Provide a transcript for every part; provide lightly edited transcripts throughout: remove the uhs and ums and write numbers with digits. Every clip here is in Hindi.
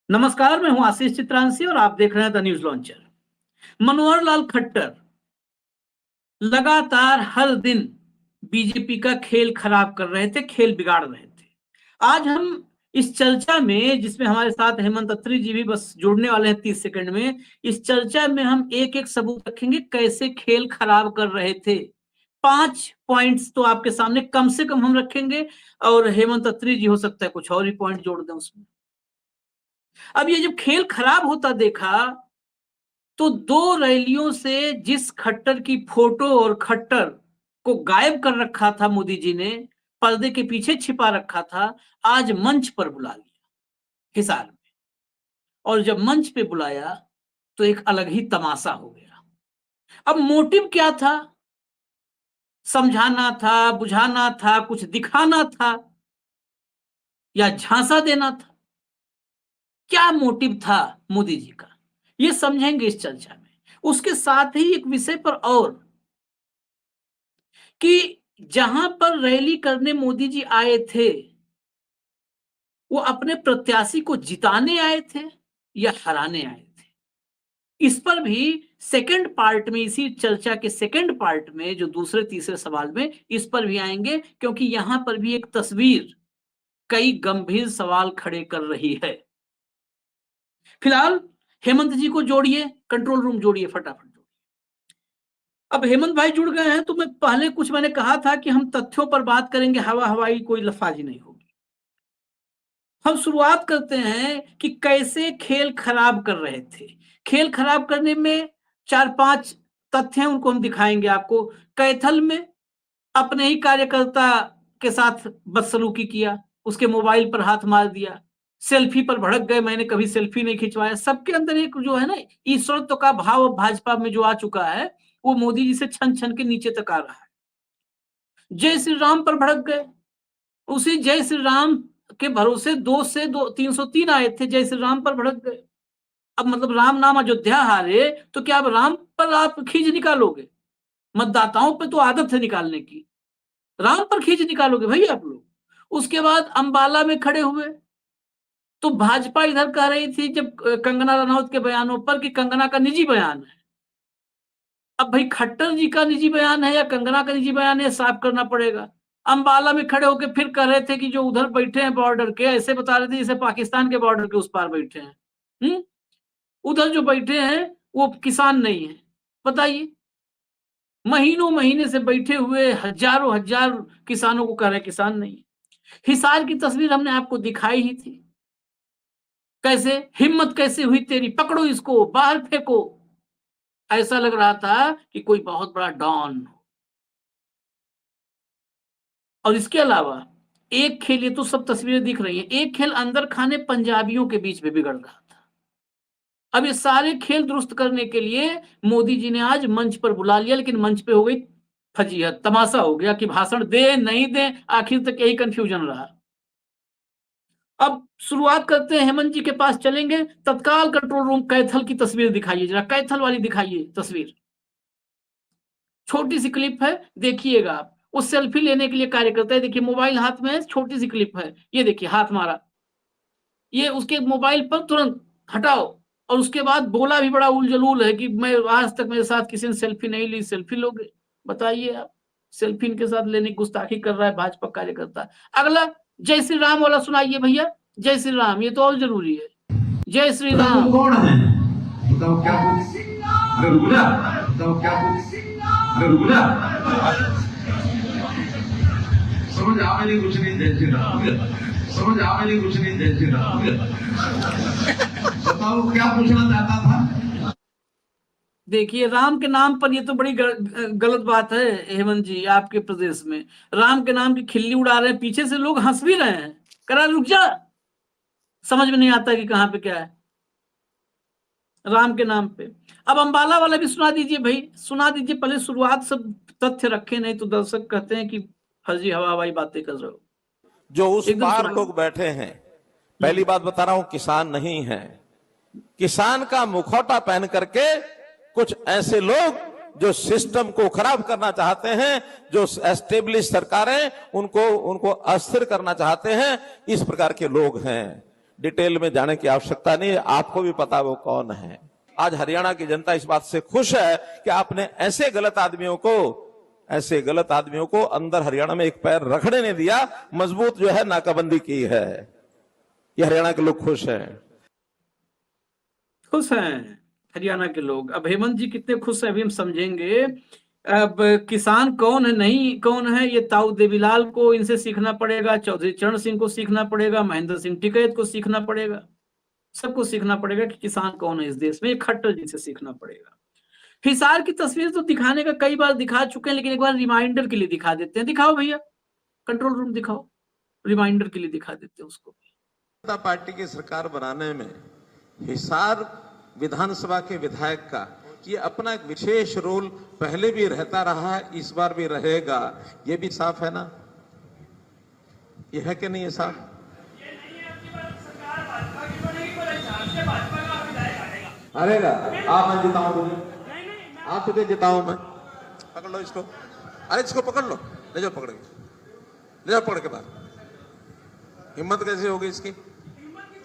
नमस्कार, मैं हूं आशीष चित्रांशी और आप देख रहे हैं the news launcher. Manohar Lal Khattar लगातार हर दिन बीजेपी का खेल खराब कर रहे थे, खेल बिगाड़ रहे थे। आज हम इस चर्चा में, जिसमें हमारे साथ हेमंत अत्री जी भी बस जुड़ने वाले हैं 30 सेकंड में, इस चर्चा में हम एक एक सबूत रखेंगे कैसे खेल खराब कर रहे थे। 5 पॉइंट्स तो आपके सामने कम से कम हम रखेंगे और हेमंत अत्री जी हो सकता है कुछ और ही पॉइंट जोड़ दें उसमें। अब ये जब खेल खराब होता देखा तो 2 रैलियों से जिस खट्टर की फोटो और खट्टर को गायब कर रखा था मोदी जी ने, पर्दे के पीछे छिपा रखा था, आज मंच पर बुला लिया हिसार में। और जब मंच पे बुलाया तो एक अलग ही तमाशा हो गया। अब मोटिव क्या था? समझाना था, बुझाना था, कुछ दिखाना था या झांसा देना था? क्या मोटिव था मोदी जी का, ये समझेंगे इस चर्चा में। उसके साथ ही एक विषय पर और, कि जहां पर रैली करने मोदी जी आए थे, वो अपने प्रत्याशी को जिताने आए थे या हराने आए थे? इस पर भी सेकंड पार्ट में, इसी चर्चा के सेकंड पार्ट में, जो दूसरे तीसरे सवाल में, इस पर भी आएंगे, क्योंकि यहां पर भी एक तस्वीर कई गंभीर सवाल खड़े कर रही है। फिलहाल हेमंत जी को जोड़िए, कंट्रोल रूम जोड़िए फटाफट। अब हेमंत भाई जुड़ गए हैं तो मैं पहले कुछ मैंने कहा था कि हम तथ्यों पर बात करेंगे, हवा हवाई कोई लफाजी नहीं होगी। हम शुरुआत करते हैं कि कैसे खेल खराब कर रहे थे। खेल खराब करने में 4-5 तथ्य हैं, उनको हम दिखाएंगे आपको। कैथल में अपने ही कार्यकर्ता के साथ बदसलूकी किया, उसके मोबाइल पर हाथ मार दिया, सेल्फी पर भड़क गए, मैंने कभी सेल्फी नहीं खिंचवाया। सबके अंदर एक जो है ना ईश्वरत्व का भाव भाजपा में जो आ चुका है, वो मोदी जी से छन छन के नीचे तक आ रहा है। जय श्री राम पर भड़क गए, उसी जय श्री राम के भरोसे 303 आए थे, जय श्री राम पर भड़क गए। अब मतलब राम नाम अयोध्या हारे तो क्या अब राम पर आप खींच निकालोगे? मतदाताओं पे तो आदत है निकालने की, राम पर खींच निकालोगे भाई आप लोग? उसके बाद अंबाला में खड़े हुए तो भाजपा इधर कह रही थी जब कंगना रनौत के बयानों पर कि कंगना का निजी बयान है। अब भाई खट्टर जी का निजी बयान है या कंगना का निजी बयान है, साफ करना पड़ेगा। अंबाला में खड़े होकर फिर कह रहे थे कि जो उधर बैठे हैं बॉर्डर के, ऐसे बता रहे थे जैसे पाकिस्तान के बॉर्डर के उस पार बैठे हैं। उधर जो बैठे हैं वो किसान नहीं है। बताइए, महीनों महीने से बैठे हुए हजारों हजार किसानों को कह रहे किसान नहीं है। हिसार की तस्वीर हमने आपको दिखाई ही थी, कैसे हिम्मत कैसे हुई तेरी, पकड़ो इसको बाहर फेंको। ऐसा लग रहा था कि कोई बहुत बड़ा डॉन। और इसके अलावा एक खेल, ये तो सब तस्वीरें दिख रही हैं, एक खेल अंदर खाने पंजाबियों के बीच में बिगड़ रहा था। अब ये सारे खेल दुरुस्त करने के लिए मोदी जी ने आज मंच पर बुला लिया, लेकिन मंच पे हो गई फजीहत, तमाशा हो गया कि भाषण दे नहीं दे, आखिर तक यही कंफ्यूजन रहा। अब शुरुआत करते हैं, हेमंत जी के पास चलेंगे। तत्काल कंट्रोल रूम कैथल की तस्वीर दिखाइए, जरा कैथल वाली दिखाइए तस्वीर। छोटी सी क्लिप है, देखिएगा आप। वो सेल्फी लेने के लिए कार्यकर्ता है, देखिए मोबाइल हाथ में है, छोटी सी क्लिप है, ये देखिए हाथ मारा, ये उसके मोबाइल पर तुरंत हटाओ। और उसके बाद बोला भी बड़ा उलझलूल है कि मैं आज तक मेरे साथ किसी ने सेल्फी नहीं ली, सेल्फी लोगे? बताइए आप, सेल्फी इनके साथ लेने की गुस्ताखी कर रहा है भाजपा कार्यकर्ता। अगला जय श्री राम वाला सुनाइए भैया, जय श्री राम, ये तो और जरूरी है। जय श्री राम। कौन है? बताओ क्या बोले? अरे रुक जा, बताओ क्या बोले? अरे रुक जा, समझ आ नहीं कुछ नहीं, जय श्री राम समझ आ नहीं कुछ नहीं, जय श्री राम। बताओ क्या पूछना चाहता था? देखिए राम के नाम पर, ये तो बड़ी गलत बात है हेमंत जी, आपके प्रदेश में राम के नाम की खिल्ली उड़ा रहे हैं, पीछे से लोग हंस भी रहे हैं, करा रुक जा, समझ में नहीं आता कि कहां पे क्या है राम के नाम पे। अब अंबाला वाला भी सुना दीजिए भाई, सुना दीजिए पहले, शुरुआत सब तथ्य रखे, नहीं तो दर्शक कहते हैं कि फर्जी हवा हवाई बातें कर रहे हो। जो उस एकदम पार सुना। लोग बैठे हैं, पहली बात बता रहा हूं, किसान नहीं है। किसान का मुखौटा पहन करके कुछ ऐसे लोग जो सिस्टम को खराब करना चाहते हैं, जो एस्टेब्लिश सरकारें उनको अस्थिर करना चाहते हैं, इस प्रकार के लोग हैं। डिटेल में जाने की आवश्यकता नहीं है, आपको भी पता वो कौन है। आज हरियाणा की जनता इस बात से खुश है कि आपने ऐसे गलत आदमियों को अंदर हरियाणा में एक पैर रखने नहीं दिया, मजबूत जो है नाकाबंदी की है। ये हरियाणा के लोग खुश हैं। खुश हैं हरियाणा के लोग। अब हेमंत जी कितने खुश हैं अभी हम समझेंगे। अब किसान कौन है नहीं कौन है, ये ताऊ देवीलाल को इनसे सीखना पड़ेगा, चौधरी चरण सिंह को सीखना पड़ेगा, महेंद्र सिंह टिकैत को सीखना पड़ेगा, सबको सीखना पड़ेगा कि किसान कौन है इस देश में। खट्टर जी से सीखना पड़ेगा। हिसार की तस्वीर तो दिखाने का कई बार दिखा चुके हैं, लेकिन एक बार रिमाइंडर के लिए दिखा देते हैं। दिखाओ भैया, कंट्रोल रूम दिखाओ, रिमाइंडर के लिए दिखा देते हैं उसको। जनता पार्टी की सरकार बनाने में हिसार विधानसभा के विधायक का ये अपना एक विशेष रोल पहले भी रहता रहा है, इस बार भी रहेगा। ये भी साफ है ना? ये है कि नहीं है साफ? अरे आप मैं जिताऊं तुझे, आप तुझे जिताऊं मैं। पकड़ लो इसको, अरे इसको पकड़ लो, ले जाओ पकड़ के, ले जाओ पकड़ के बाहर। हिम्मत कैसे होगी इसकी?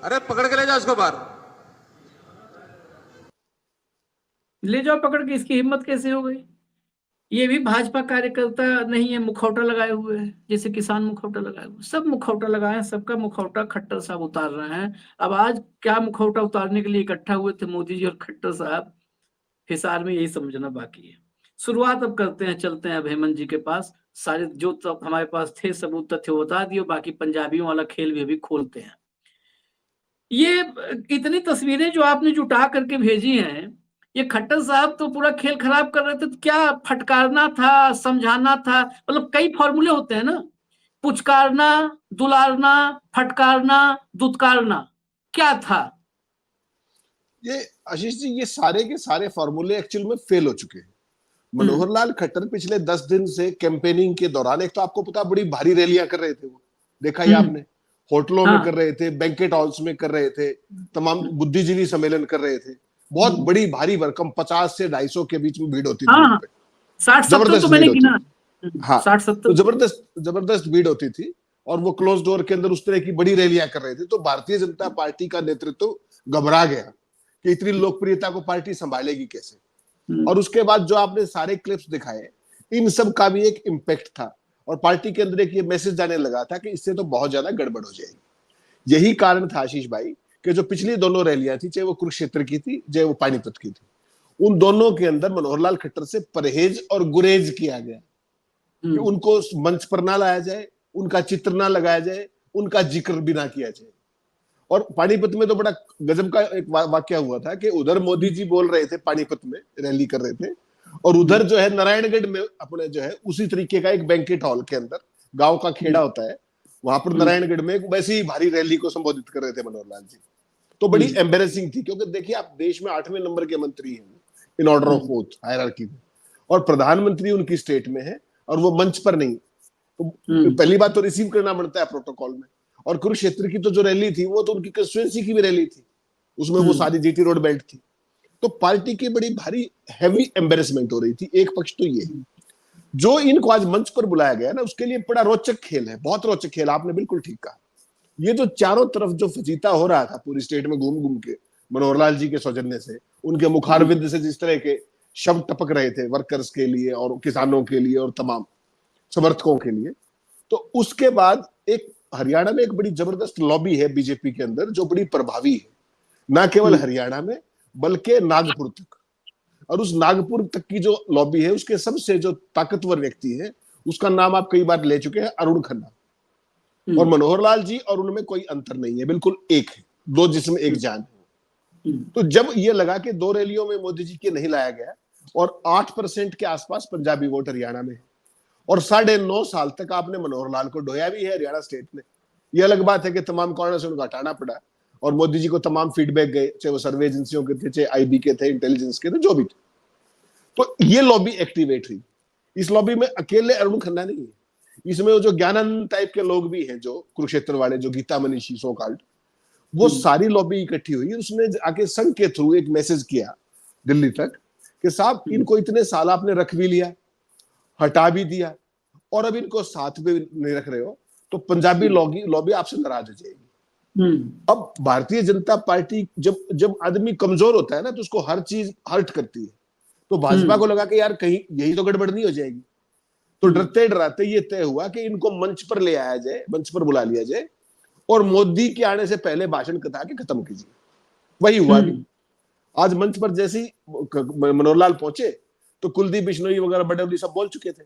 अरे पकड़ के ले जाओ इसको बाहर, ले जाओ पकड़ के। इसकी हिम्मत कैसे हो गई? ये भी भाजपा कार्यकर्ता नहीं है, मुखौटा लगाए हुए हैं, जैसे किसान मुखौटा लगाए हुए। सब मुखौटा लगाए हैं, सबका मुखौटा खट्टर साहब उतार रहे हैं। अब आज क्या मुखौटा उतारने के लिए इकट्ठा हुए थे मोदी जी और खट्टर साहब, हिसार में, यही समझना बाकी है। शुरुआत अब करते हैं, चलते हैं अब हेमंत जी के पास। सारे जो तो हमारे पास थे सबूत तथ्य बता दिए, बाकी पंजाबियों वाला खेल भी अभी खोलते हैं। ये इतनी तस्वीरें जो आपने जुटा करके भेजी हैं, ये खट्टर साहब तो पूरा खेल खराब कर रहे थे। तो क्या फटकारना था, समझाना था? मतलब कई फॉर्मूले होते हैं ना, पुचकारना, दुलारना, फटकारना, दुत्कारना, क्या था? ये आशीष जी, ये सारे के सारे फॉर्मूले एक्चुअल में फेल हो चुके हैं। मनोहर लाल खट्टर पिछले 10 दिन से कैंपेनिंग के दौरान, एक तो आपको पता, बड़ी भारी रैलियां कर रहे थे, वो देखा ही आपने, होटलों में कर रहे थे, बैंकेट हॉल्स में कर रहे थे, तमाम बुद्धिजीवी सम्मेलन कर रहे थे। बहुत बड़ी भारी भरकम 50 से 250 के बीच में भीड़ होती थी। 60-70 तो मैंने गिना। हाँ, तो जबरदस्त भीड़ होती थी और वो क्लोज डोर के अंदर उस तरह की बड़ी रैलियां कर रहे थे। तो भारतीय जनता पार्टी का नेतृत्व घबरा गया कि इतनी लोकप्रियता को पार्टी संभालेगी कैसे। और उसके बाद जो आपने सारे क्लिप्स दिखाए, इन सब का भी एक इम्पैक्ट था और पार्टी के अंदर एक ये मैसेज जाने लगा था कि इससे तो बहुत ज्यादा गड़बड़ हो जाएगी। यही कारण था आशीष भाई कि जो पिछली दोनों रैलियां थी, चाहे वो कुरुक्षेत्र की थी, चाहे वो पानीपत की थी, उन दोनों के अंदर मनोहर लाल खट्टर से परहेज और गुरेज किया गया कि उनको मंच पर ना लाया जाए, उनका चित्र ना लगाया जाए, उनका जिक्र भी ना किया जाए। और पानीपत में तो बड़ा गजब का एक वाकया हुआ था कि उधर मोदी जी बोल रहे थे, पानीपत में रैली कर रहे थे, और उधर जो है नारायणगढ़ में अपने जो है उसी तरीके का एक बैंकेट हॉल के अंदर, गांव का खेड़ा होता है, वहां पर नारायणगढ़ में एक वैसी भारी रैली को संबोधित कर रहे थे मनोहर लाल जी। तो बड़ी एम्बेरेसिंग थी, क्योंकि देखिए आप देश में 8वें नंबर के मंत्री हैं in order of oath hierarchy में, और प्रधानमंत्री उनकी स्टेट में है और वो मंच पर नहीं। तो पहली बात तो रिसीव करना पड़ता है प्रोटोकॉल में। और कुरुक्षेत्र की तो जो रैली थी वो तो उनकी कंस्टिट्यूएंसी की भी रैली थी, उसमें वो सारी जीटी रोड बेल्ट थी। तो पार्टी की बड़ी भारी हैवी एम्बेरसमेंट हो रही थी। एक पक्ष तो ये जो इनको आज मंच पर बुलाया गया ना, उसके लिए बड़ा रोचक खेल है, बहुत रोचक खेल। आपने बिल्कुल ठीक कहा। ये जो चारों तरफ जो फजीता हो रहा था पूरी स्टेट में घूम घूम के मनोहर लाल जी के सौजन्य से, उनके मुखारविंद से जिस तरह के शब्द टपक रहे थे वर्कर्स के लिए और किसानों के लिए और तमाम समर्थकों के लिए, तो उसके बाद एक हरियाणा में एक बड़ी जबरदस्त लॉबी है बीजेपी के अंदर जो बड़ी प्रभावी है, ना केवल हरियाणा में बल्कि नागपुर तक। और उस नागपुर तक की जो लॉबी है, उसके सबसे जो ताकतवर व्यक्ति है, उसका नाम आप कई बार ले चुके हैं, अरुण खन्ना। और मनोहर लाल जी और उनमें कोई अंतर नहीं है, बिल्कुल एक है, दो जिस्म एक जान है। तो जब ये लगा कि 2 रैलियों में मोदी जी के नहीं लाया गया और 8% के आसपास पंजाबी वोट हरियाणा में, और 9.5 साल तक आपने मनोहर लाल को ढोया भी है हरियाणा स्टेट ने। ये अलग बात है कि तमाम कारणों से उनको हटाना पड़ा और मोदी जी को तमाम फीडबैक गए, चाहे वो सर्वे एजेंसियों के थे, चाहे आईबी के थे, इंटेलिजेंस के थे, जो भी थे। तो ये लॉबी एक्टिवेट हुई। इस लॉबी में अकेले अरुण खन्ना नहीं है, इसमें वो जो ज्ञानंद टाइप के लोग भी हैं, जो कुरुक्षेत्र वाले, जो गीता मनीषी सो कॉल्ड, वो सारी लॉबी इकट्ठी हुई। उसने आके संघ के थ्रू एक मैसेज किया दिल्ली तक कि साहब इनको इतने साल आपने रख भी लिया, हटा भी दिया, और अब इनको साथ में नहीं रख रहे हो, तो पंजाबी लॉबी आपसे नाराज हो जाएगी। अब भारतीय जनता पार्टी जब जब आदमी कमजोर होता है ना तो उसको हर चीज हर्ट करती है। तो भाजपा को लगा कि यार कहीं यही तो गड़बड़ नहीं हो जाएगी, तो डरते डराते ये तय हुआ कि इनको मंच पर ले आया जाए, मंच पर बुला लिया जाए और मोदी के आने से पहले भाषण कथा के खत्म कीजिए। वही हुआ भी। आज मंच पर जैसे ही मनोहर लाल पहुंचे तो कुलदीप बिश्नोई वगैरह बड़े सब बोल चुके थे,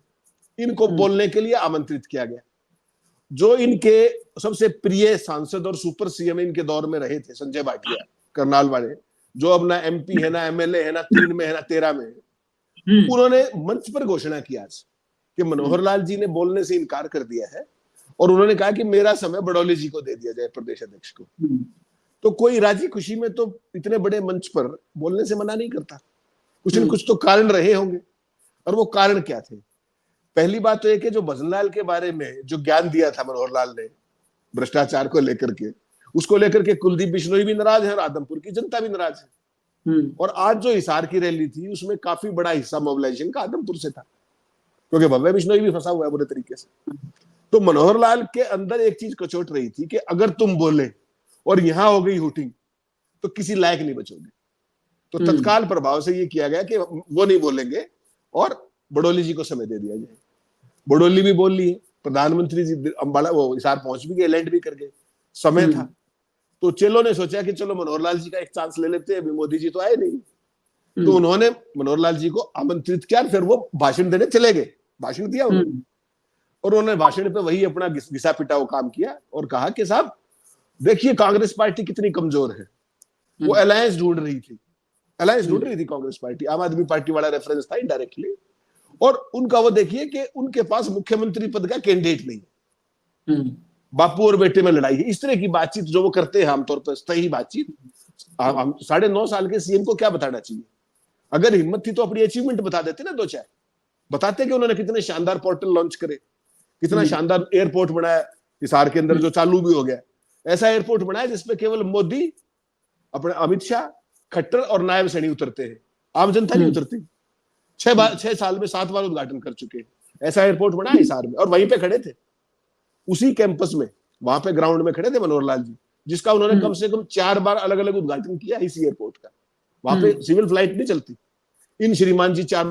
इनको बोलने के लिए आमंत्रित किया गया। जो इनके सबसे प्रिय सांसद और सुपर सीएम इनके दौर में रहे थे, संजय भाटिया करनाल वाले, जो अब ना एमपी है ना एमएलए है ना 3 में है ना 13 में है, उन्होंने मंच पर घोषणा की आज कि मनोहर लाल जी ने बोलने से इनकार कर दिया है और उन्होंने कहा कि मेरा समय बड़ौली जी को दे दिया जाए, प्रदेश अध्यक्ष को। तो कोई राजी खुशी में तो इतने बड़े मंच पर बोलने से मना नहीं करता, कुछ न कुछ तो कारण रहे होंगे। और वो कारण क्या थे? पहली बात तो एक है, जो भजनलाल के बारे में जो ज्ञान दिया था मनोहर लाल ने भ्रष्टाचार को लेकर के, उसको लेकर के कुलदीप बिश्नोई भी नाराज है और आदमपुर की जनता भी नाराज है। और आज जो हिसार की रैली थी उसमें काफी बड़ा हिस्सा मोबिलाइजेशन का आदमपुर से था, क्योंकि भव्य बिश्नोई भी फंसा हुआ है बुरे तरीके से। तो मनोहर लाल के अंदर एक चीज कचोट रही थी कि अगर तुम बोले और यहां हो गई हुटिंग तो किसी लायक नहीं बचोगे। तो तत्काल प्रभाव से ये किया गया कि वो नहीं बोलेंगे और बड़ौली जी को समय दे दिया जाए। बड़ौली भी बोल लिए, प्रधानमंत्री जी अंबाला वो हिसार पहुंच भी गए, लैंड भी कर गए, समय था। तो चेलो ने सोचा कि चलो मनोहर लाल जी का एक चांस ले लेते हैं, अभी मोदी जी तो आए नहीं। तो उन्होंने मनोहर लाल जी को आमंत्रित किया, फिर वो भाषण देने चले गए। भाषण दिया उन्होंने और उन्होंने भाषण पे वही अपना घिसा पिटा वो काम किया और कहा कि साहब देखिए कांग्रेस पार्टी कितनी कमजोर है। वो अलायंस ढूंढ रही थी कांग्रेस पार्टी, आम आदमी पार्टी वाला रेफरेंस था इनडायरेक्टली। और उनका वो देखिए कि उनके पास मुख्यमंत्री पद का कैंडिडेट नहीं, बापू और बेटे में लड़ाई है। इस तरह की बातचीत जो वो करते हैं आमतौर पर, सही बातचीत। 9.5 साल के सीएम को क्या बताना चाहिए? अगर हिम्मत थी तो अपनी अचीवमेंट बता देते ना, 2-4 बताते कि उन्होंने कितने शानदार पोर्टल लॉन्च करे, कितना शानदार एयरपोर्ट बनाया हिसार के अंदर, जो चालू भी हो गया। ऐसा एयरपोर्ट बनाया जिसपे केवल मोदी, अपने अमित शाह, खट्टर और नायब सैनी उतरते हैं, आम जनता नहीं उतरती। 6 साल में 7 बार उद्घाटन कर चुके हैं। ऐसा एयरपोर्ट बना हिसार में और वहीं पे खड़े थे, उसी कैंपस में, वहां पे ग्राउंड में खड़े थे मनोहर लाल जी, जिसका उन्होंने कम से कम 4 बार अलग अलग उद्घाटन किया इसी एयरपोर्ट का। वहां पे सिविल फ्लाइट नहीं चलती, इन श्रीमान जी 4,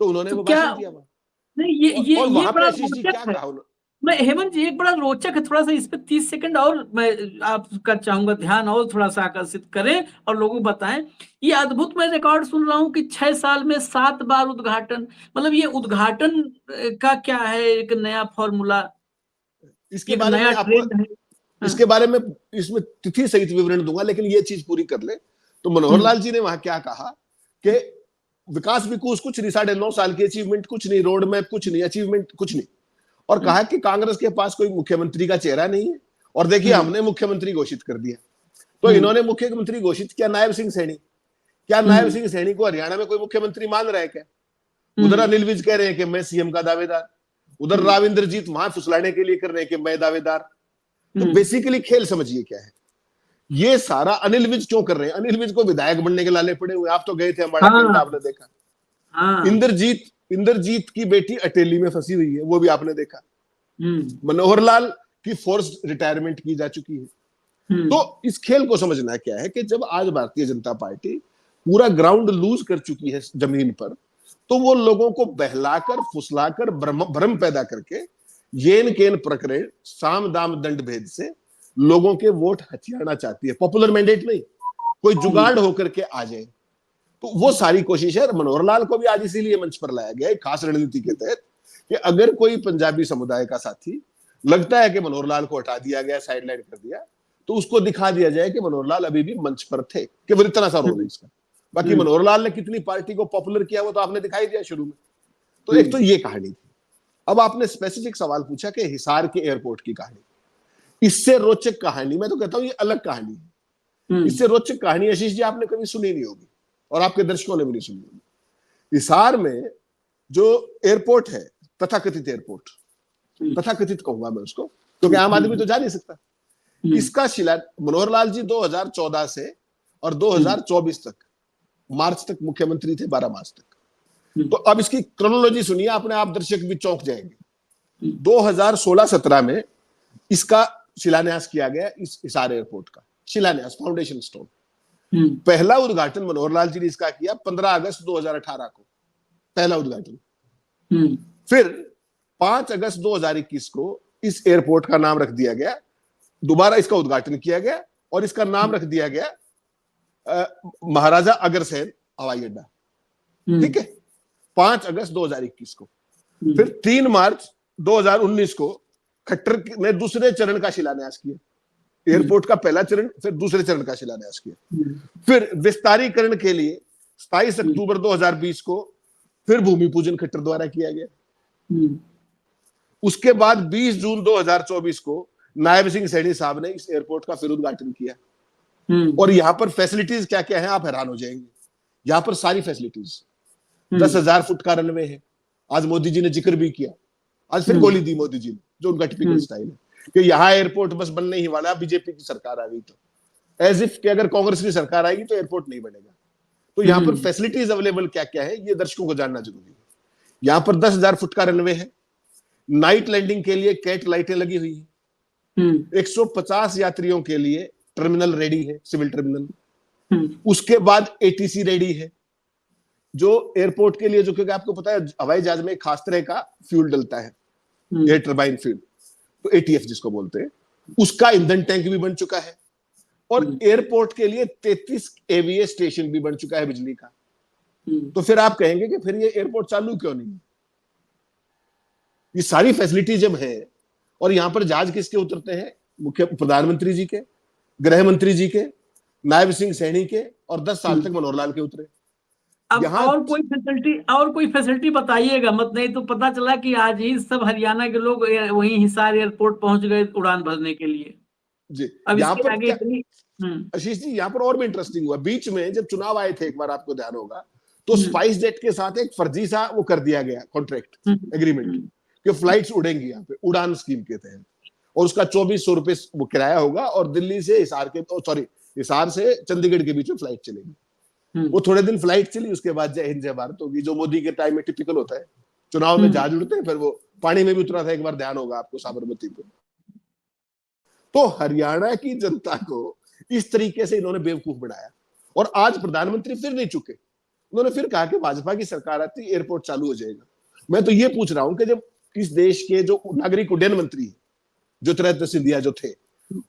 तो उन्होंने वो भाषण दिया वहां। नहीं ये बड़ा क्या कहा मैं, हेमंत जी एक बड़ा रोचक है, थोड़ा सा इस पे 30 सेकंड और मैं आपका चाहूंगा ध्यान और थोड़ा सा आकर्षित करें और लोगों को बताएं। ये अद्भुत मैं रिकॉर्ड सुन रहा हूं कि 6 साल में 7 बार उद्घाटन, मतलब ये उद्घाटन का क्या है, एक नया फॉर्मूला, इसके बारे में आपको इसके बारे में इसमें तिथि सहित विवरण दूंगा, लेकिन ये चीज पूरी कर ले। तो मनोहर लाल जी ने वहां क्या कहा कि विकास विकास कुछ नहीं, 9.5 साल की अचीवमेंट कुछ नहीं, रोड मैप कुछ नहीं, अचीवमेंट कुछ नहीं। और कहा कि कांग्रेस के पास कोई मुख्यमंत्री का चेहरा नहीं है और देखिए हमने मुख्यमंत्री घोषित कर दिया। तो इन्होंने मुख्यमंत्री घोषित किया नायब सिंह सैनी। क्या नायब सिंह सैनी को हरियाणा में कोई मुख्यमंत्री मान रहा है क्या? उधर अनिल विज कह रहे हैं कि मैं सीएम का दावेदार, उधर राव इंद्रजीत वहां फुसलाने के लिए कर रहे हैं कि मैं दावेदार। तो बेसिकली खेल समझिए क्या है ये सारा। अनिल विज क्यों कर रहे हैं? अनिल विज को विधायक बनने के लाले पड़े हुए। आप तो गए थे अंबाला के, आपने देखा। इंद्रजीत की बेटी अटेली में फंसी हुई है, वो भी आपने देखा। मनोहर लाल की फोर्स रिटायरमेंट की जा चुकी है। तो इस खेल को समझना क्या है कि जब आज भारतीय जनता पार्टी पूरा ग्राउंड लूज कर चुकी है जमीन पर, तो वो लोगों को बहलाकर फुसलाकर भ्रम पैदा करके येन केन प्रकरण साम दाम दंड भेद से लोगों के वोट हथियाना चाहती है। पॉपुलर मैंडेट नहीं, कोई जुगाड़ होकर के आ जाए। तो वो सारी कोशिश है। मनोहर लाल को भी आज इसीलिए मंच पर लाया गया है, खास रणनीति के तहत, कि अगर कोई पंजाबी समुदाय का साथी लगता है कि मनोहर लाल को हटा दिया गया, साइडलाइन कर दिया, तो उसको दिखा दिया जाए कि मनोहर लाल अभी भी मंच पर थे, केवल इतना सा रोल है इसका। बाकी मनोहर लाल ने कितनी पार्टी को पॉपुलर किया वो तो आपने दिखाई दिया शुरू में। तो एक तो ये कहानी थी। अब आपने स्पेसिफिक सवाल पूछा कि हिसार के एयरपोर्ट की कहानी। इससे रोचक कहानी, मैं तो कहता हूं ये अलग कहानी है। इससे रोचक कहानी आशीष जी आपने कभी सुनी नहीं होगी और आपके दर्शकों ने भी नहीं सुनी होगी। हिसार में जो एयरपोर्ट है, तथाकथित एयरपोर्ट, तथाकथित कहूंगा मैं उसको क्योंकि आम आदमी तो जा नहीं सकता, इसका मनोहर लाल जी 2014 से और 2024 तक, मार्च तक मुख्यमंत्री थे, 12 मार्च तक। तो अब इसकी क्रोनोलॉजी सुनिए, अपने आप दर्शक भी चौंक जाएंगे। 2016-17 में इसका शिलान्यास किया गया इस हिसार एयरपोर्ट का, शिलान्यास, फाउंडेशन स्टोन। हम्म, पहला उद्घाटन मनोहर लाल जी ने इसका किया 15 अगस्त 2018 को, पहला उद्घाटन। हम्म, फिर 5 अगस्त 2021 को इस एयरपोर्ट का नाम रख दिया गया, दोबारा इसका उद्घाटन किया गया और इसका नाम रख दिया गया महाराजा अग्रसेन हवाई अड्डा। ठीक है, 5 अगस्त 2021 को। फिर 3 मार्च 2019 को खट्टर ने दूसरे चरण का शिलान्यास किया, एयरपोर्ट का पहला चरण, फिर दूसरे चरण का शिलान्यास किया। फिर विस्तारीकरण के लिए 27 अक्टूबर 2020 को फिर भूमि पूजन खट्टर द्वारा किया गया। उसके बाद 20 जून 2024 को नायब सिंह सैनी साहब ने इस एयरपोर्ट का फिर उद्घाटन किया। और यहां पर फैसिलिटीज क्या क्या है आप हैरान हो जाएंगे। यहां पर सारी फैसिलिटीज, 10,000 फुट का रनवे है, आज मोदी जी ने जिक्र भी किया, आज फिर गोली दी मोदी जी ने, जो उनका टिपिकल स्टाइल है कि यहाँ एयरपोर्ट बस बनने ही वाला, बीजेपी की सरकार आ गई तो एज इफ कि अगर कांग्रेस की सरकार आएगी तो एयरपोर्ट नहीं बनेगा। तो यहाँ पर फैसिलिटीज अवेलेबल क्या क्या है ये दर्शकों को जानना जरूरी है। यहाँ पर 10,000 फुट का रनवे है, नाइट लैंडिंग के लिए कैट लाइटें लगी हुई है, 150 यात्रियों के लिए टर्मिनल रेडी है, सिविल टर्मिनल। उसके बाद एटीसी रेडी है, जो एयरपोर्ट के लिए, जो क्योंकि आपको पता है हवाई जहाज में खास तरह का फ्यूल डलता है, एयर टर्बाइन फ्यूल, तो एटीएफ जिसको बोलते हैं, उसका ईंधन टैंक भी बन चुका है। और एयरपोर्ट के लिए 33 एवीए स्टेशन भी बन चुका है बिजली का। तो फिर आप कहेंगे कि फिर ये एयरपोर्ट चालू क्यों नहीं? ये सारी फैसिलिटी जब है, और यहां पर जहाज किसके उतरते हैं? मुख्य प्रधानमंत्री जी के, गृह मंत्री जी के, नायब सिंह सैनी के, और 10 साल तक मनोहर लाल के उतरे। अब और कोई फैसिलिटी बताइएगा मत, नहीं तो पता चला कि आज ही सब हरियाणा के लोग वहीं हिसार एयरपोर्ट पहुंच गए उड़ान भरने के लिए जी। अब यहाँ इसके पर आगे इतनी आशीष जी, यहाँ पर और भी इंटरेस्टिंग हुआ, बीच में जब चुनाव आए थे, एक बार आपको ध्यान होगा, तो स्पाइस जेट के साथ एक फर्जी सा वो कर दिया गया कॉन्ट्रैक्ट एग्रीमेंट कि फ्लाइट्स उड़ेंगी यहाँ पे उड़ान स्कीम के तहत, और उसका 2400 रुपए वो किराया होगा, और दिल्ली से हिसार के, सॉरी हिसार से चंडीगढ़ के बीच में फ्लाइट चलेगी। वो थोड़े दिन फ्लाइट चली, उसके बाद जय हिंद जय भारत होगी, जो मोदी के टाइम में टिपिकल होता है, चुनाव में जहाज उड़ते हैं, फिर वो पानी में भी उतरा था, एक बार ध्यान होगा आपको, साबरमती पे। तो हरियाणा की जनता को इस तरीके से इन्होंने बेवकूफ बनाया, और आज प्रधानमंत्री फिर नहीं चुके, उन्होंने फिर कहा कि भाजपा की सरकार आती एयरपोर्ट चालू हो जाएगा। मैं तो ये पूछ रहा हूं कि जब इस देश के जो नागरिक उड्डयन मंत्री ज्योतिरादित्य सिंधिया जो थे,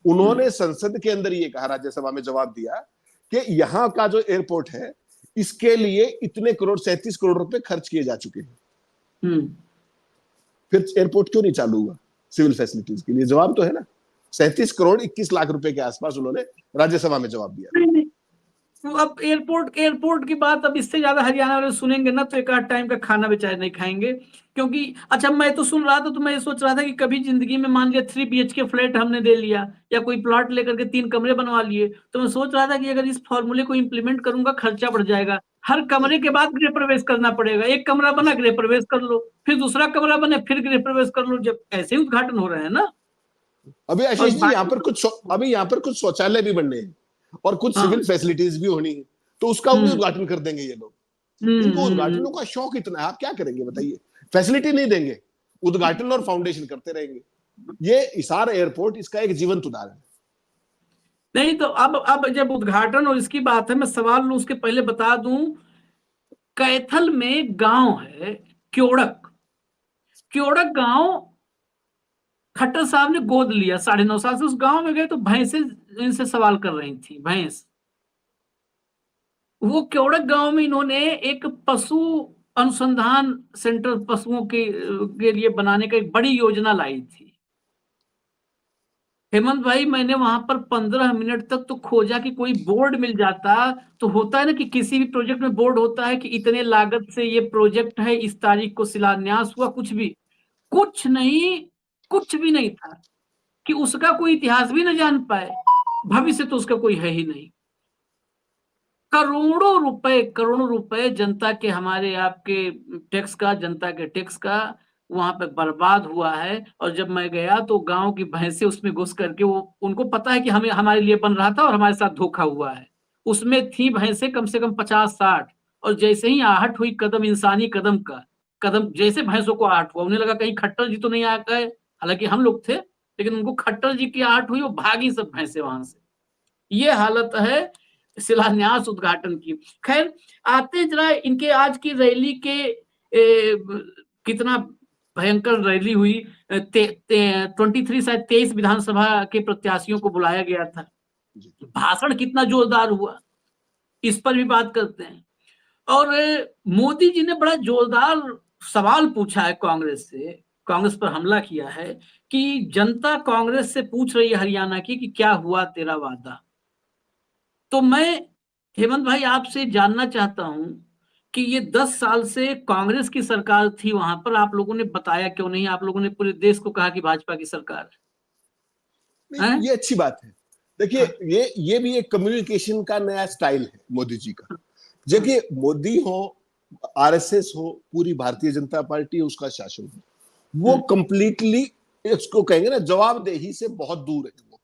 उन्होंने संसद के अंदर ये कहा, राज्यसभा में जवाब दिया कि यहाँ का जो एयरपोर्ट है, इसके लिए इतने करोड़, 37 करोड़ रुपए खर्च किए जा चुके हैं, फिर एयरपोर्ट क्यों नहीं चालू हुआ सिविल फैसिलिटीज के लिए? जवाब तो है ना, 37 करोड़ 21 लाख रुपए के आसपास उन्होंने राज्यसभा में जवाब दिया। नहीं, तो अब एयरपोर्ट की बात अब इससे ज्यादा हरियाणा वाले सुनेंगे ना तो एक आध टाइम का खाना बेचारे नहीं खाएंगे। क्योंकि अच्छा, मैं तो सुन रहा था, तो मैं ये सोच रहा था कि कभी जिंदगी में मान लिया 3 BHK फ्लैट हमने दे लिया, या कोई प्लॉट लेकर के 3 कमरे बनवा लिए, तो मैं सोच रहा था कि अगर इस फॉर्मूले को इम्प्लीमेंट करूंगा खर्चा बढ़ जाएगा, हर कमरे के बाद गृह प्रवेश करना पड़ेगा। एक कमरा बना गृह प्रवेश कर लो, फिर दूसरा कमरा बने फिर गृह प्रवेश कर लो, जब ऐसे ही उद्घाटन हो रहे हैं ना। अभी आशीष जी यहाँ पर कुछ शौचालय भी बनने हैं, और कुछ सिविल फैसिलिटीज भी होनी है, तो उसका भी उद्घाटन कर देंगे ये लोग। इनको उद्घाटनों का शौक इतना है, आप क्या करेंगे बताइए? फैसिलिटी नहीं देंगे, उद्घाटन और फाउंडेशन करते रहेंगे। ये हिसार एयरपोर्ट इसका एक जीवंत उदाहरण है। नहीं तो अब जब उद्घाटन और इसकी बात है, मैं सवाल लूं उसके पहले बता दूं, कैथल में गांव है क्योड़क गांव, खट्टर साहब ने गोद लिया 9.5 साल से। उस गांव में गए तो भैंसे इनसे सवाल कर रही थी, भैंस। वो क्योड़क गांव में इन्होंने एक पशु अनुसंधान सेंटर पशुओं के लिए बनाने का एक बड़ी योजना लाई थी। हेमंत भाई, मैंने वहां पर 15 मिनट तक तो खोजा कि कोई बोर्ड मिल जाता। तो होता है ना कि किसी भी प्रोजेक्ट में बोर्ड होता है कि इतने लागत से ये प्रोजेक्ट है, इस तारीख को शिलान्यास हुआ, कुछ नहीं, कुछ भी नहीं था कि उसका कोई इतिहास भी न जान पाए, भविष्य तो उसका कोई है ही नहीं। करोड़ों रुपए जनता के, हमारे आपके टैक्स का, जनता के टैक्स का वहां पे बर्बाद हुआ है। और जब मैं गया तो गांव की भैंसे उसमें घुस करके, वो उनको पता है कि हमारे लिए बन रहा था और हमारे साथ धोखा हुआ है। उसमें थी भैंसे कम से कम 50-60, और जैसे ही आहट हुई कदम, इंसानी कदम का कदम, जैसे भैंसों को आहट हुआ, उन्हें लगा कहीं खट्टर जी तो नहीं आ गए। हालांकि हम लोग थे, लेकिन उनको खट्टर जी की आहट हुई, वो भागी सब भैंसे वहां से। ये हालत है शिलान्यास उद्घाटन की। खैर आते जरा इनके आज की रैली के कितना भयंकर रैली हुई। 23 शायद 23 विधानसभा के प्रत्याशियों को बुलाया गया था। भाषण कितना जोरदार हुआ, इस पर भी बात करते हैं। और मोदी जी ने बड़ा जोरदार सवाल पूछा है कांग्रेस से, कांग्रेस पर हमला किया है कि जनता कांग्रेस से पूछ रही है हरियाणा की कि क्या हुआ तेरा वादा। तो मैं हेमंत भाई आपसे जानना चाहता हूं कि ये 10 साल से कांग्रेस की सरकार थी, वहां पर आप लोगों ने बताया क्यों नहीं? आप लोगों ने पूरे देश को कहा कि भाजपा की सरकार है। ये अच्छी बात है। देखिए ये भी एक कम्युनिकेशन का नया स्टाइल है मोदी जी का। देखिए मोदी हो, आरएसएस हो, पूरी भारतीय जनता पार्टी उसका शासन हो, वो कंप्लीटली इसको कहेंगे ना जवाबदेही से बहुत दूर है, वो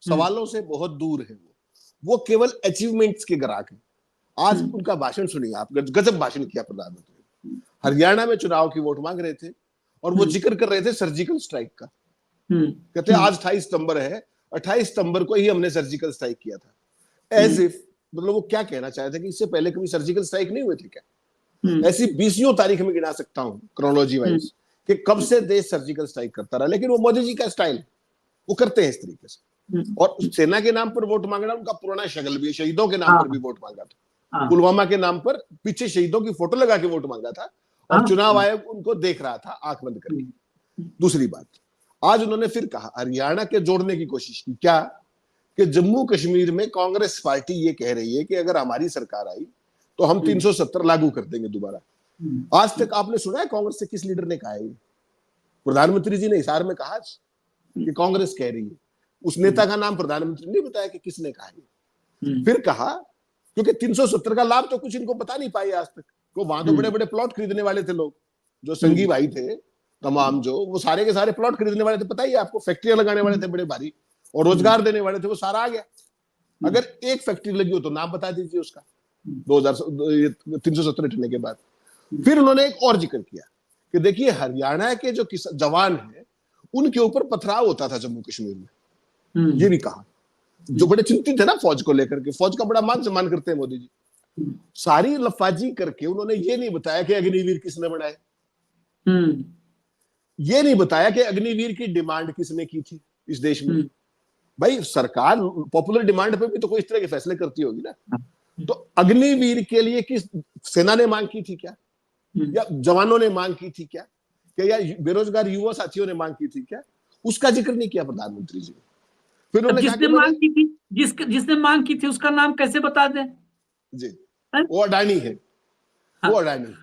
सवालों से बहुत दूर है, वो केवल अचीवमेंट्स के ग्राहक है। आज उनका भाषण सुनिए आप, गजब भाषण किया प्रधानमंत्री। हरियाणा में चुनाव की वोट मांग रहे थे और वो जिक्र कर रहे थे सर्जिकल स्ट्राइक का। कहते आज 28 सितंबर है, 28 सितंबर को ही हमने सर्जिकल स्ट्राइक किया था। एज इफ मतलब वो क्या कहना चाहते थे कि इससे पहले कभी सर्जिकल स्ट्राइक नहीं हुए थे क्या? ऐसी 20 तारीख में गिना सकता हूं क्रोनोलॉजी वाइज कि कब से देश सर्जिकल स्ट्राइक करता रहा, लेकिन वो मोदी जी का स्टाइल, वो करते हैं इस तरीके से। और सेना के नाम पर वोट मांगना उनका पुराना शगल भी है। शहीदों के नाम पर भी वोट मांगा था, पुलवामा के नाम पर पीछे शहीदों की फोटो लगा के वोट मांगा था और चुनाव आयोग उनको देख रहा था आंख बंद करके। दूसरी बात, आज उन्होंने फिर कहा हरियाणा के जोड़ने की कोशिश की, क्या कि जम्मू कश्मीर में कांग्रेस पार्टी ये कह रही है कि अगर हमारी सरकार आई तो हम 370 लागू कर देंगे दोबारा। आज तक आपने सुना है कांग्रेस से किस लीडर ने कहा है? प्रधानमंत्री जी ने हिसार में कहा कि कांग्रेस कह रही है, उस नेता का नाम प्रधानमंत्री ने बताया कि किसने कहा है। फिर कहा क्योंकि 370 का लाभ तो कुछ इनको बता नहीं पाए आज तक। वो वहां तो बड़े बड़े प्लॉट खरीदने वाले थे लोग, जो संगी भाई थे तमाम, जो वो सारे के सारे प्लॉट खरीदने वाले थे, पता ही है आपको, फैक्ट्रियां लगाने वाले थे बड़े भारी और रोजगार देने वाले थे, वो सारा आ गया। अगर एक फैक्ट्री लगी हो तो नाम बता दीजिए उसका 370 हटने के बाद। फिर उन्होंने एक और जिक्र किया कि देखिए हरियाणा के जो जवान हैं उनके ऊपर पथराव होता था जम्मू कश्मीर में। ये भी कहा, जो बड़े चिंतित थे ना फौज को लेकर के, फौज का बड़ा मान सम्मान करते हैं मोदी जी। सारी लफाजी करके उन्होंने ये नहीं बताया कि अग्निवीर किसने बनाए, ये नहीं बताया कि अग्निवीर की डिमांड किसने की थी इस देश में। भाई सरकार पॉपुलर डिमांड पे भी तो कोई इस तरह के फैसले करती होगी ना। तो अग्निवीर के लिए किस सेना ने मांग की थी क्या, या जवानों ने मांग की थी क्या, या बेरोजगार युवा साथियों ने मांग की थी क्या? उसका जिक्र नहीं किया प्रधानमंत्री जी। फिर उन्होंने जिसने मांग की थी, जिसने मांग की थी उसका नाम कैसे बता दें जी? वो अडानी है, वो अडानी।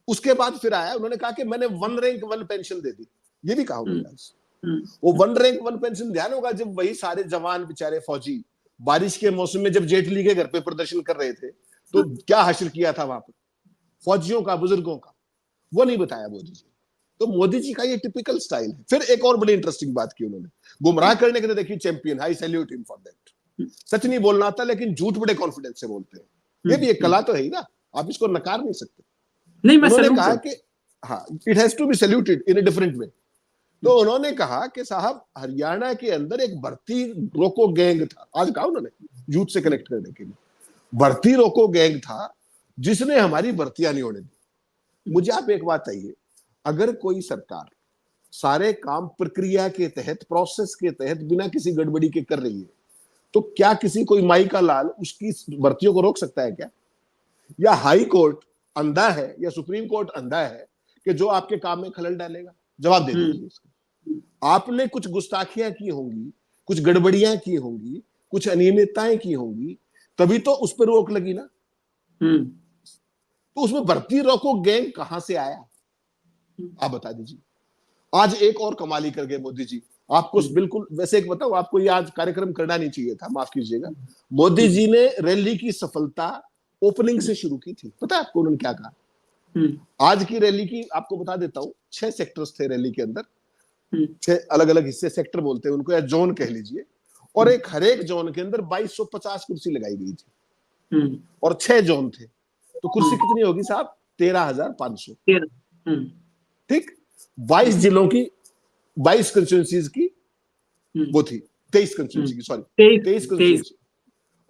उसके बाद फिर आया, उन्होंने कहा कि मैंने 1 रैंक 1 पेंशन दे दी। ये भी कहा उन्होंने। वो 1 रैंक 1 पेंशन ध्यान होगा जब वही सारे जवान बेचारे फौजी बारिश के मौसम में जब जेटली के घर पे प्रदर्शन कर रहे थे तो क्या हश्र किया था वहां पर फौजियों का, बुजुर्गों का, वो नहीं बताया मोदी जी। तो मोदी जी का ये टिपिकल स्टाइल है। फिर एक और बड़ी इंटरेस्टिंग बात की उन्होंने, गुमराह करने के लिए देखिए champion, I salute him for that. सच नहीं बोलना आता लेकिन झूठ बड़े कॉन्फिडेंस से बोलते हैं, ये भी एक कला तो है ही ना, आप इसको नकार नहीं सकते। नहीं, मैं उन्होंने कहा कि हाँ, it has to be saluted in a different way. तो उन्होंने कहा कि साहब हरियाणा के अंदर एक भर्ती रोको गैंग था, आज कहा उन्होंने यूथ से कनेक्ट करने के लिए, भर्ती रोको गैंग था जिसने हमारी भर्तियां नहीं होने दी। मुझे आप एक बात आइए, अगर कोई सरकार सारे काम प्रक्रिया के तहत, प्रोसेस के तहत, बिना किसी गड़बड़ी के कर रही है तो क्या किसी कोई माई का लाल उसकी भर्तियों को रोक सकता है क्या? या हाई कोर्ट अंधा है या सुप्रीम कोर्ट अंधा है कि जो आपके काम में खलल डालेगा? जवाब दे दीजिए इसका। आपने कुछ गुस्ताखियां की होंगी, कुछ गड़बड़ियां की होंगी, कुछ अनियमितताएं की होंगी, तभी तो उस पर रोक लगी ना। तो उसमें भर्ती रोको गैंग कहां से आया, आप बता दीजिए। आज एक और कमाली कर गए मोदी जी, आपको बिल्कुल वैसे एक बताओ, आपको ये आज कार्यक्रम करना नहीं चाहिए था, माफ कीजिएगा। मोदी जी ने रैली की सफलता ओपनिंग से शुरू की थी। पता है आपको उन्होंने क्या कहा? आज की रैली की आपको बता देता हूं, 6 सेक्टर्स थे रैली के अंदर, 6 अलग अलग हिस्से, सेक्टर बोलते हैं उनको या जोन कह लीजिए, और एक हर एक जोन के अंदर 2250 कुर्सी लगाई गई थी और 6 जोन थे। तो कुर्सी कितनी होगी साहब? 13,500। ठीक, 22 जिलों की, 22 कंस्टिट्यूएंसीज की वो थी 23 कंस्टिट्यूंसी की, सॉरी 23 कंस्टिट्यूंसी,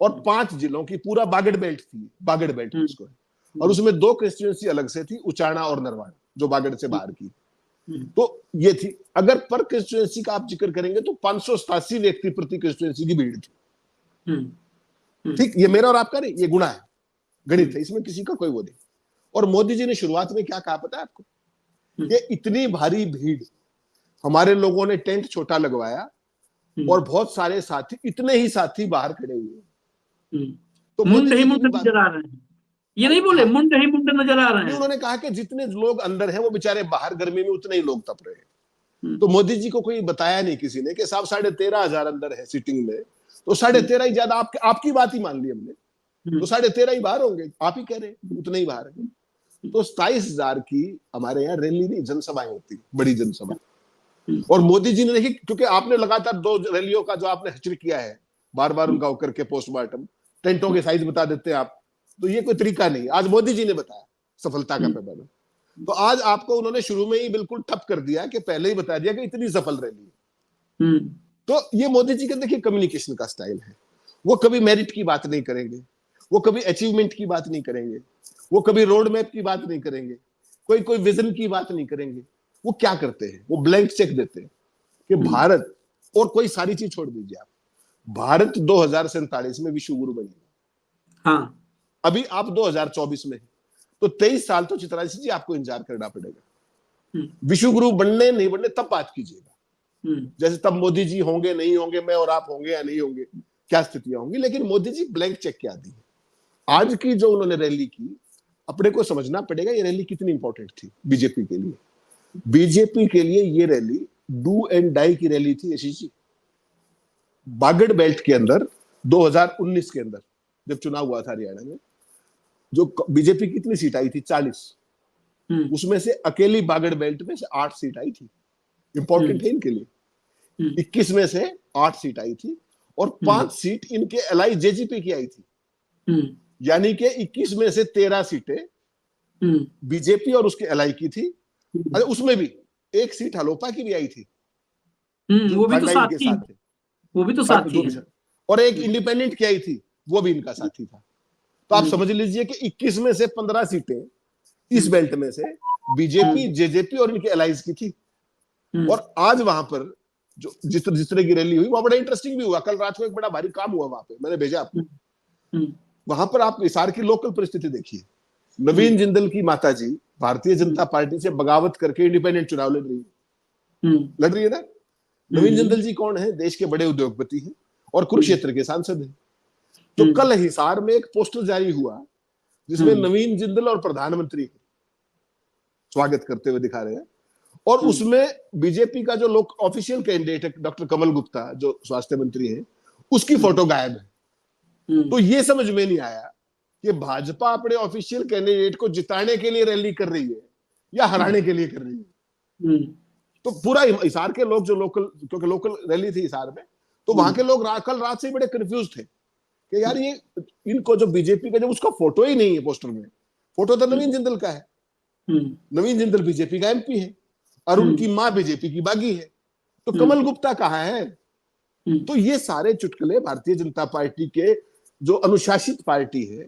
और 5 जिलों की पूरा बागड़ बेल्ट थी, बागड़ बेल्ट जिसको है, और उसमें 2 कंस्टिट्यूंसी अलग से थी, उचाना और नरवाड़ा, जो बागड़ से बाहर की। तो ये थी। अगर पर कंस्टिट्यूंसी का आप जिक्र करेंगे तो 587 व्यक्ति प्रति कंस्टिट्यूंसी की भीड़ थी। ठीक, ये मेरा और आपका नहीं, ये गुणा है, गणित है, इसमें किसी का कोई वो नहीं। और मोदी जी ने शुरुआत में क्या कहा पता है आपको? ये इतनी भारी भीड़, हमारे लोगों ने टेंट छोटा लगवाया और बहुत सारे साथी, इतने ही साथी बाहर खड़े हुए, तो मुंड ही मुंड नजर आ रहे हैं, ये नहीं बोले मुंड ही मुंड नजर आ रहे हैं। उन्होंने कहा कि जितने लोग अंदर हैं वो बेचारे बाहर गर्मी में उतने ही लोग तप रहे हैं। तो मोदी जी को कोई बताया नहीं किसी ने कि साहब 13,500 अंदर है सिटिंग में, तो 13,500 ही ज्यादा, आपकी बात ही मान ली हमने, तो 13,500 ही बाहर होंगे, आप ही कह रहे हैं उतने ही बाहर है। तो 27,000 की हमारे यहाँ रैली नहीं, जनसभाएं होती, बड़ी जनसभा। और मोदी जी ने देखी, क्योंकि आपने लगातार 2 रैलियों का जो आपने हचर किया है, बार बार उनका होकर के पोस्टमार्टम, टेंटों के साइज बता देते हैं आप, तो ये कोई तरीका नहीं। आज मोदी जी ने बताया सफलता का पैमाना, तो आज आपको उन्होंने शुरू में ही बिल्कुल ठप कर दिया कि पहले ही बता दिया कि इतनी सफल रैली है। तो ये मोदी जी का देखिए कम्युनिकेशन का स्टाइल है। वो कभी मेरिट की बात नहीं करेंगे, वो कभी अचीवमेंट की बात नहीं करेंगे, वो कभी रोड मैप की बात नहीं करेंगे, कोई विजन की बात नहीं करेंगे। वो क्या करते हैं? वो ब्लैंक चेक देते हैं कि भारत, और कोई सारी चीज छोड़ दीजिए आप, भारत 2047 में विश्व गुरु बनेगा। हाँ, अभी आप 2024 में, तो 23 साल तो चित्रा जी आपको इंतजार करना पड़ेगा। विश्व गुरु बनने नहीं बनने तब बात कीजिएगा, जैसे तब मोदी जी होंगे नहीं होंगे, मैं और आप होंगे या नहीं होंगे, क्या स्थितियां होंगी। लेकिन मोदी जी ब्लैंक चेक क्या दी है। आज की जो उन्होंने रैली की, अपने को समझना पड़ेगा ये रैली कितनी इंपॉर्टेंट थी बीजेपी के लिए। बीजेपी के लिए ये रैली डू एंड डाई की रैली थी। यशी जी, बागड़ बेल्ट के अंदर 2019 के अंदर जब चुनाव हुआ था हरियाणा में, जो बीजेपी कितनी सीट आई थी? 40, उसमें से अकेली बागड़ बेल्ट में से 8 सीट आई थी। इंपॉर्टेंट है इनके लिए। 21 में से 8 सीट आई थी और 5 सीट इनके एलआई जेजेपी की आई थी। यानी कि 21 में से 13 सीटें बीजेपी और उसके एलआई की थी। अरे उसमें भी 1 सीट हलोपा की भी आई थी, वो भी तो साथ थी, वो भी तो साथ थी, और एक इंडिपेंडेंट की आई थी, वो भी इनका साथी था। तो आप समझ लीजिए कि 21 में से 15 सीटें इस बेल्ट में से बीजेपी, जेजेपी और इनके एलाइज की थी। और आज वहां पर जो जिस तरह की रैली हुई, वहां बड़ा इंटरेस्टिंग भी हुआ। कल रात को एक बड़ा भारी काम हुआ वहां पे, मैंने भेजा आपको। वहां पर आप हिसार की लोकल परिस्थिति देखिए। नवीन जिंदल की माता जी भारतीय जनता पार्टी से बगावत करके इंडिपेंडेंट चुनाव लड़ रही है ना। नवीन जिंदल जी कौन है? देश के बड़े उद्योगपति हैं और कुरुक्षेत्र के सांसद हैं। तो कल हिसार में एक पोस्टर जारी हुआ जिसमें नवीन जिंदल और प्रधानमंत्री स्वागत करते हुए दिखा रहे हैं, और उसमें बीजेपी का जो लोग ऑफिशियल कैंडिडेट है डॉक्टर कमल गुप्ता, जो स्वास्थ्य मंत्री है, उसकी फोटो गायब है। तो ये समझ में नहीं आया कि भाजपा अपने ऑफिशियल कैंडिडेट को जिताने के लिए रैली कर रही है या हराने के लिए कर रही है। तो पूरा हिसार के लोग जो लोकल, क्योंकि लोकल रैली थी हिसार में, तो वहां के लोग कल रात से बड़े कंफ्यूज थे कि यार ये इनको जो बीजेपी का, जब उसका फोटो ही नहीं है पोस्टर में, फोटो तो नवीन जिंदल का है। नवीन जिंदल बीजेपी का एमपी है और उनकी मां बीजेपी की बागी है, तो कमल गुप्ता कहाँ है? तो ये सारे चुटकुले भारतीय जनता पार्टी के जो अनुशासित पार्टी है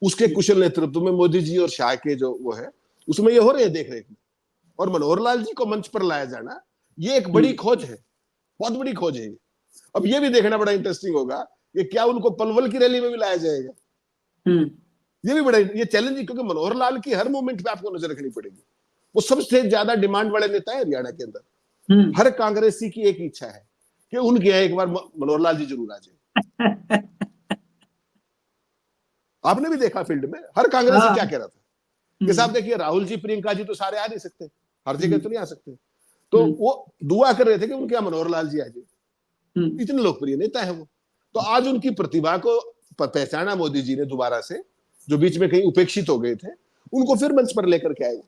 उसके कुशल नेतृत्व में मोदी जी और शाह के जो वो है, उसमें ये हो रहे हैं देख रहे हैं। और मनोहर लाल जी को मंच पर लाया जाना, ये एक बड़ी खोज है, बहुत बड़ी खोज है। अब ये भी देखना बड़ा इंटरेस्टिंग होगा कि क्या उनको पलवल की रैली में भी लाया जाएगा। ये भी बड़ा ये चैलेंज, क्योंकि मनोहर लाल की हर मूवमेंट पे आपको नजर रखनी पड़ेगी। वो सबसे ज्यादा डिमांड वाले नेता है हरियाणा के अंदर। हर कांग्रेसी की एक इच्छा है कि उनके यहाँ एक बार मनोहर लाल जी जरूर आ जाए। आपने भी देखा फील्ड में हर कांग्रेसी क्या कह रहा था कि साहब देखिए राहुल जी, प्रियंका जी तो सारे आ नहीं सकते, हर जगह तो नहीं आ सकते, तो वो दुआ कर रहे थे कि उनके यहाँ मनोहर लाल जी आ जाए। इतने लोकप्रिय नेता है वो। तो आज उनकी प्रतिभा को पहचाना मोदी जी ने दोबारा से, जो बीच में कहीं उपेक्षित हो गए थे, उनको फिर मंच पर लेकर के आए।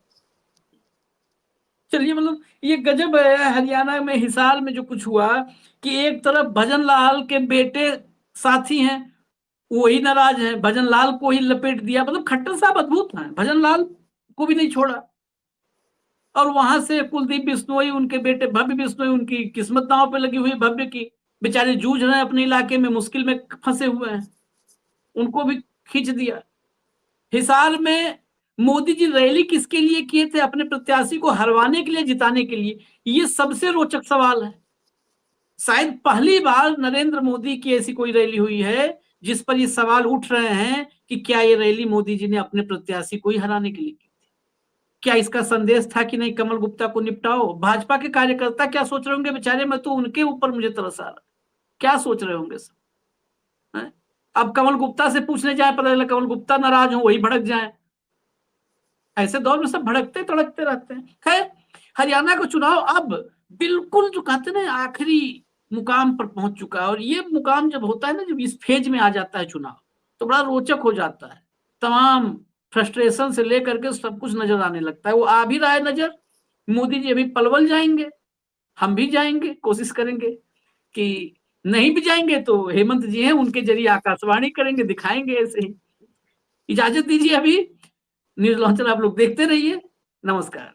चलिए, मतलब ये गजब है। हरियाणा में हिसार में जो कुछ हुआ कि एक तरफ भजन लाल के बेटे साथी हैं, वही नाराज है, भजन लाल को ही लपेट दिया। मतलब खट्टर साहब अद्भुत हैं, भजन लाल को भी नहीं छोड़ा। और वहां से कुलदीप बिश्नोई, उनके बेटे भव्य बिश्नोई, उनकी किस्मत दांव पे लगी हुई है। भव्य की बेचारे जूझ रहे हैं अपने इलाके में, मुश्किल में फंसे हुए हैं, उनको भी खींच दिया। हिसार में मोदी जी रैली किसके लिए किए थे? अपने प्रत्याशी को हरवाने के लिए, जिताने के लिए। ये सबसे रोचक सवाल है। शायद पहली बार नरेंद्र मोदी की ऐसी कोई रैली हुई है जिस पर ये सवाल उठ रहे हैं कि क्या ये रैली मोदी जी ने अपने प्रत्याशी को ही हराने के लिए की थी? क्या इसका संदेश था कि नहीं, कमल गुप्ता को निपटाओ? भाजपा के कार्यकर्ता क्या सोच रहे होंगे बेचारे? मैं तो उनके ऊपर मुझे तरस आ रहा, क्या सोच रहे होंगे सब? अब कमल गुप्ता से पूछने जाए, पता चला कमल गुप्ता नाराज हो, वही भड़क जाए। ऐसे दौर में सब भड़कते तड़कते रहते हैं। खैर, हरियाणा का चुनाव अब बिल्कुल जो कहते हैं ना आखिरी मुकाम पर पहुंच चुका है। और ये मुकाम जब होता है ना, जब इस फेज में आ जाता है चुनाव, तो बड़ा रोचक हो जाता है। तमाम फ्रस्ट्रेशन से लेकर के सब कुछ नजर आने लगता है। वो आ भी रहा है नजर। मोदी जी अभी पलवल जाएंगे, हम भी जाएंगे, कोशिश करेंगे कि नहीं भी जाएंगे तो हेमंत जी हैं, उनके जरिए आकाशवाणी करेंगे, दिखाएंगे ऐसे ही। इजाजत दीजिए, अभी न्यूज लॉन्चर आप लोग देखते रहिए। नमस्कार।